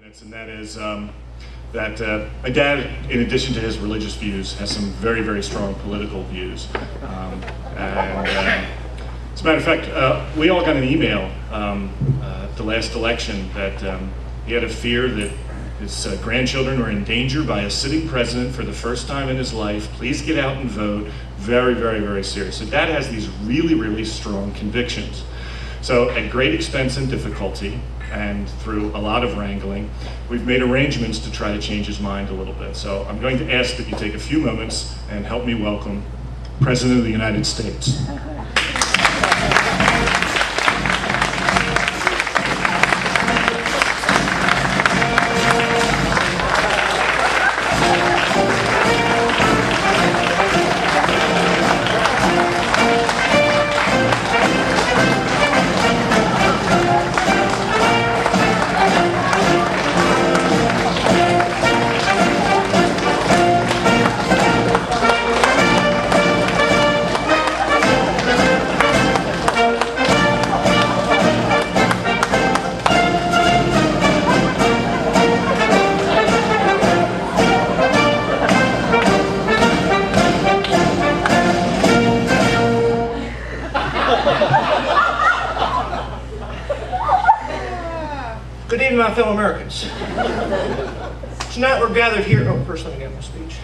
minutes, and that is that my dad, in addition to his religious views, has some very, very strong political views. As a matter of fact, we all got an email at the last election that he had a fear that his grandchildren were in danger by a sitting president for the first time in his life. Please get out and vote. Very, very, very serious. So Dad has these really, really strong convictions. So at great expense and difficulty, and through a lot of wrangling, we've made arrangements to try to change his mind a little bit. So I'm going to ask that you take a few moments and help me welcome President of the United States. Good evening, my fellow Americans. Tonight we're gathered here. Oh, first let me get my speech.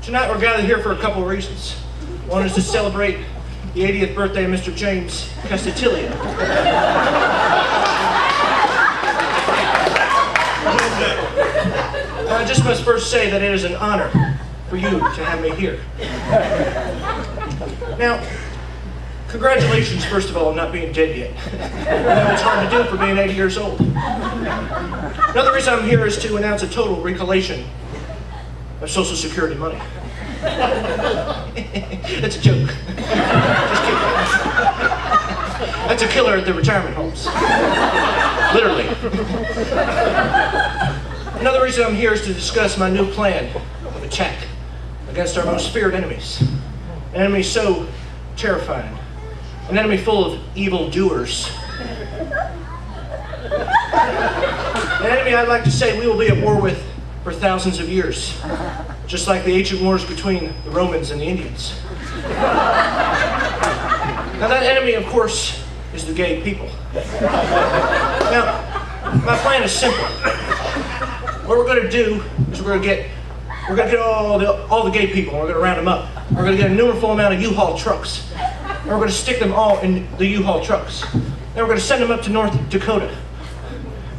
Tonight we're gathered here for a couple of reasons. One is to celebrate the 80th birthday of Mr. James Castiglione. I just must first say that it is an honor for you to have me here. Now, congratulations, first of all, on not being dead yet. I know it's hard to do for being 80 years old. Another reason I'm here is to announce a total recollation of Social Security money. That's a joke. Just kidding. That's a killer at the retirement homes. Literally. Another reason I'm here is to discuss my new plan of attack against our most feared enemies. An enemy so terrifying. An enemy full of evil doers. An enemy I'd like to say we will be at war with for thousands of years, just like the ancient wars between the Romans and the Indians. Now that enemy, of course, is the gay people. Now, my plan is simple. What we're going to do is we're going to get all the gay people, and we're going to round them up. We're going to get a numerous amount of U-Haul trucks. And we're going to stick them all in the U-Haul trucks. Then we're going to send them up to North Dakota.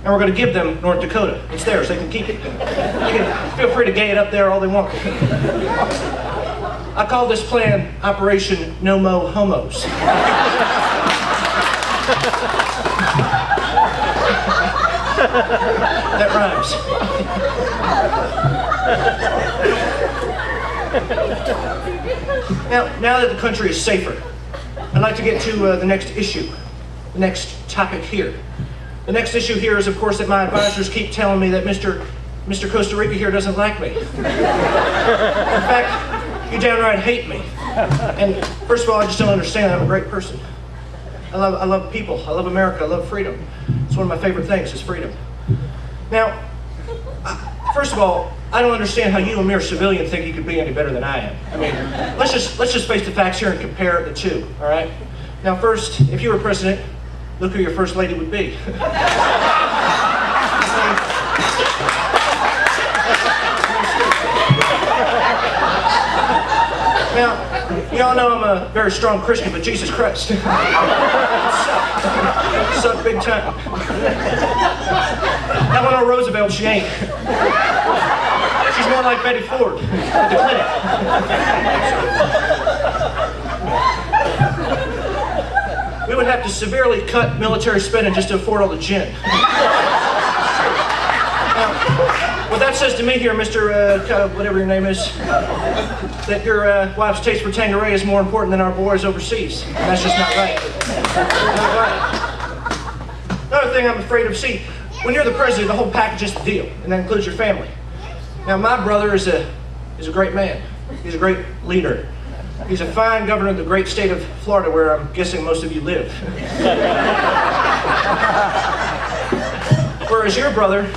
And we're going to give them North Dakota. It's theirs, they can keep it. They can feel free to gay it up there all they want. I call this plan Operation No Mo Homos. That rhymes. Now that the country is safer, I'd like to get to the next issue, the next topic here. The next issue here is, of course, that my advisors keep telling me that Mr. Costa Rica here doesn't like me. In fact, you downright hate me. And first of all, I just don't understand. I'm a great person. I love people. I love America. I love freedom. It's one of my favorite things is freedom. Now, first of all, I don't understand how you, a mere civilian, think you could be any better than I am. I mean, let's just face the facts here and compare the two, all right? Now, first, if you were president, look who your first lady would be. Now, you all know I'm a very strong Christian, but Jesus Christ. Suck big time. Eleanor Roosevelt, she ain't. She's more like Betty Ford at the clinic. We would have to severely cut military spending just to afford all the gin. Now, what that says to me here, Mr. Whatever your name is, that your wife's taste for Tanqueray is more important than our boys overseas. And that's just not right. Not right. Another thing I'm afraid of, see, when you're the president, the whole package is the deal, and that includes your family. Now, my brother is a great man. He's a great leader. He's a fine governor of the great state of Florida, where I'm guessing most of you live. Whereas your brother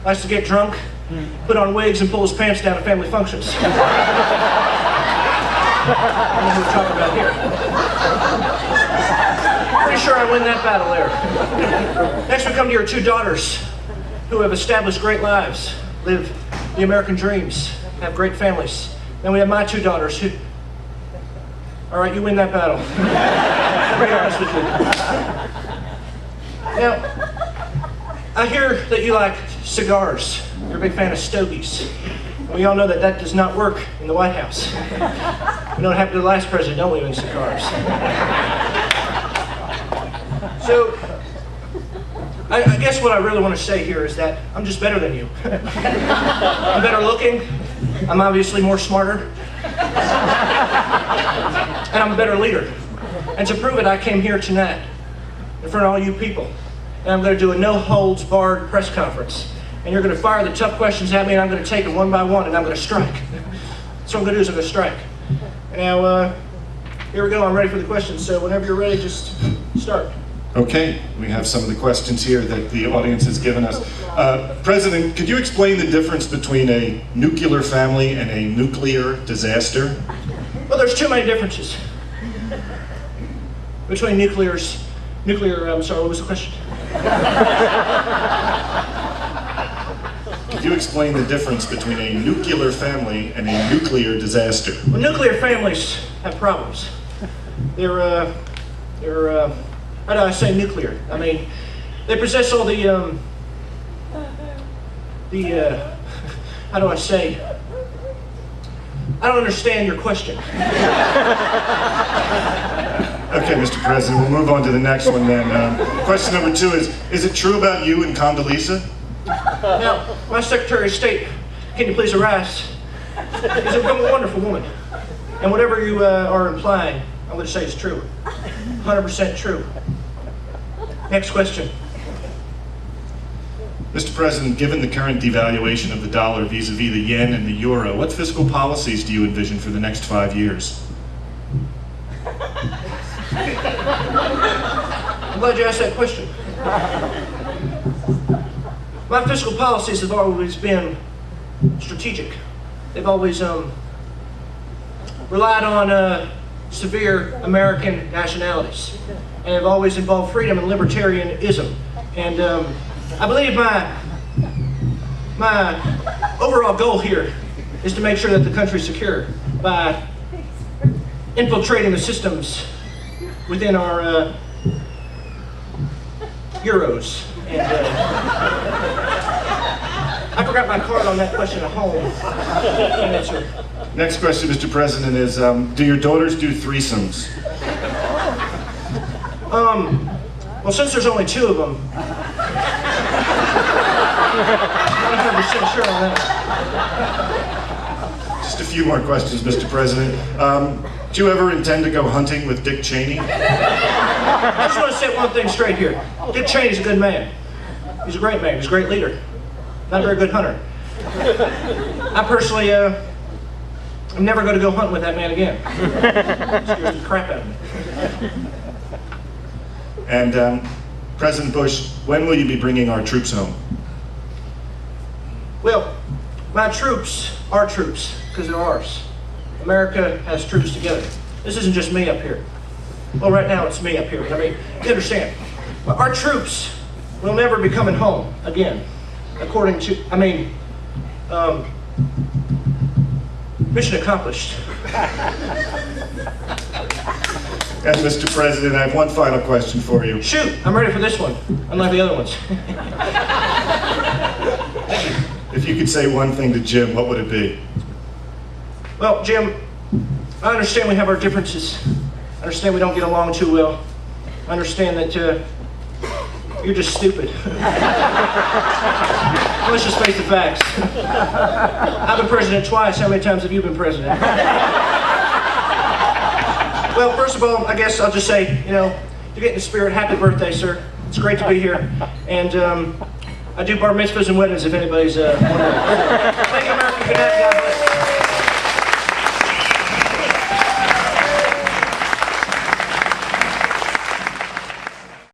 likes to get drunk, put on wigs, and pull his pants down at family functions. I don't know who we're talking about here. Pretty sure I win that battle there. Next we come to your two daughters, who have established great lives, live the American dreams, have great families. Then we have my two daughters who... All right, you win that battle. To be honest with you. Now, I hear that you like cigars. You're a big fan of stogies. We all know that that does not work in the White House. We know what happened to the last president, don't we, in cigars? So, I guess what I really want to say here is that I'm just better than you. I'm better looking. I'm obviously more smarter. And I'm a better leader. And to prove it, I came here tonight in front of all you people. And I'm going to do a no-holds-barred press conference. And you're going to fire the tough questions at me, and I'm going to take them one by one, and I'm going to strike. That's what I'm going to do is I'm going to strike. Now, here we go. I'm ready for the questions. So whenever you're ready, just start. Okay, we have some of the questions here that the audience has given us. President, could you explain the difference between a nuclear family and a nuclear disaster? Well, there's too many differences between I'm sorry, what was the question? Could you explain the difference between a nuclear family and a nuclear disaster? Well, nuclear families have problems. They're how do I say nuclear? I mean, they possess all the how do I say? I don't understand your question. Okay, Mr. President, we'll move on to the next one then. Question number 2 is it true about you and Condoleezza? Now, my Secretary of State, can you please arise? She's a wonderful woman. And whatever you are implying, I'm going to say is true. 100% true. Next question. Mr. President, given the current devaluation of the dollar vis-a-vis the yen and the euro, what fiscal policies do you envision for the next 5 years? I'm glad you asked that question. My fiscal policies have always been strategic. They've always relied on severe American nationalities, and have always involved freedom and libertarianism. And I believe my overall goal here is to make sure that the country's secure by infiltrating the systems within our euros. And I forgot my card on that question at home. Can't answer. Next question, Mr. President, is do your daughters do threesomes? Well, since there's only 2 of them, I'm not 100% sure on that. Just a few more questions, Mr. President. Do you ever intend to go hunting with Dick Cheney? I just want to set one thing straight here. Dick Cheney's a good man. He's a great man. He's a great leader. Not a very good hunter. I personally, I'm never going to go hunting with that man again. It scares the crap out of me. And President Bush, when will you be bringing our troops home? Well, my troops are troops, because they're ours. America has troops together. This isn't just me up here. Well, right now it's me up here, but I mean, you understand. But our troops will never be coming home again, according to, mission accomplished. And Mr. President, I have one final question for you. Shoot, I'm ready for this one, unlike the other ones. If you could say one thing to Jim, what would it be? Well, Jim, I understand we have our differences. I understand we don't get along too well. I understand that you're just stupid. Let's just face the facts. I've been president twice. How many times have you been president? Well, first of all, I guess I'll just say, to get in the spirit, happy birthday, sir. It's great to be here. And I do bar mitzvahs and weddings if anybody's wondering. Thank you, America. Good night, God bless.